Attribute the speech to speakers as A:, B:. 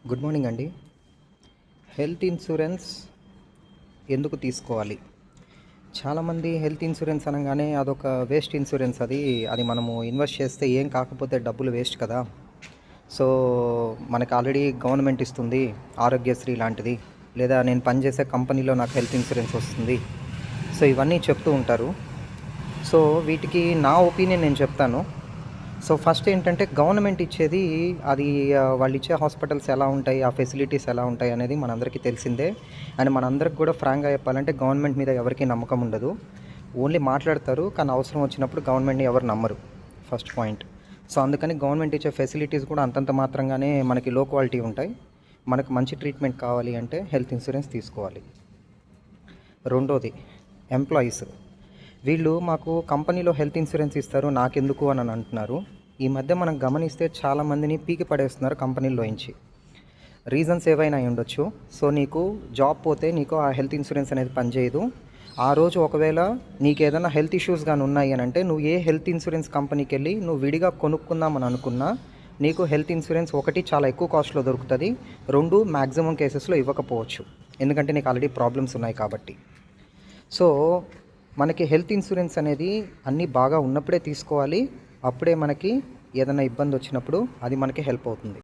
A: Good morning అండి. Health insurance ఎందుకు తీసుకోవాలి? చాలామంది హెల్త్ ఇన్సూరెన్స్ అనగానే అదొక వేస్ట్ ఇన్సూరెన్స్. అది మనము ఇన్వెస్ట్ చేస్తే ఏం కాకపోతే డబ్బులు వేస్ట్ కదా. సో మనకు ఆల్రెడీ గవర్నమెంట్ ఇస్తుంది ఆరోగ్యశ్రీ లాంటిది, లేదా నేను పనిచేసే కంపెనీలో నాకు హెల్త్ ఇన్సూరెన్స్ వస్తుంది. సో ఇవన్నీ చెప్తూ ఉంటారు. సో వీటికి నా ఒపీనియన్ నేను చెప్తాను. సో ఫస్ట్ ఏంటంటే గవర్నమెంట్ ఇచ్చేది అది వాళ్ళు ఇచ్చే హాస్పిటల్స్ ఎలా ఉంటాయి, ఆ ఫెసిలిటీస్ ఎలా ఉంటాయి అనేది మనందరికీ తెలిసిందే. అండ్ మనందరికి కూడా ఫ్రాంక్గా చెప్పాలంటే గవర్నమెంట్ మీద ఎవరికీ నమ్మకం ఉండదు. ఓన్లీ మాట్లాడతారు, కానీ అవసరం వచ్చినప్పుడు గవర్నమెంట్ని ఎవరు నమ్మరు. First point. సో అందుకని గవర్నమెంట్ ఇచ్చే ఫెసిలిటీస్ కూడా అంతంత మాత్రంగానే మనకి లో క్వాలిటీ ఉంటాయి. మనకు మంచి ట్రీట్మెంట్ కావాలి అంటే హెల్త్ ఇన్సూరెన్స్ తీసుకోవాలి. రెండోది, ఎంప్లాయీస్. వీళ్ళు మాకు కంపెనీలో హెల్త్ ఇన్సూరెన్స్ ఇస్తారు, నాకెందుకు అని అంటున్నారు. ఈ మధ్య మనం గమనిస్తే చాలామందిని పీకి పడేస్తున్నారు కంపెనీల్లోంచి. రీజన్స్ ఏవైనా ఉండొచ్చు. సో నీకు జాబ్ పోతే నీకు ఆ హెల్త్ ఇన్సూరెన్స్ అనేది పనిచేయదు. ఆ రోజు ఒకవేళ నీకు ఏదైనా హెల్త్ ఇష్యూస్ కానీ ఉన్నాయి అని అంటే నువ్వు ఏ హెల్త్ ఇన్సూరెన్స్ కంపెనీకి వెళ్ళి నువ్వు విడిగా కొనుక్కుందామని అనుకున్నా నీకు హెల్త్ ఇన్సూరెన్స్ ఒకటి చాలా ఎక్కువ కాస్ట్లో దొరుకుతుంది, రెండు మ్యాక్సిమం కేసెస్లో ఇవ్వకపోవచ్చు, ఎందుకంటే నీకు ఆల్రెడీ ప్రాబ్లమ్స్ ఉన్నాయి కాబట్టి. సో మనకి హెల్త్ ఇన్సూరెన్స్ అనేది అన్నీ బాగా ఉన్నప్పుడే తీసుకోవాలి. అప్పుడే మనకి ఏదైనా ఇబ్బంది వచ్చినప్పుడు అది మనకి హెల్ప్ అవుతుంది.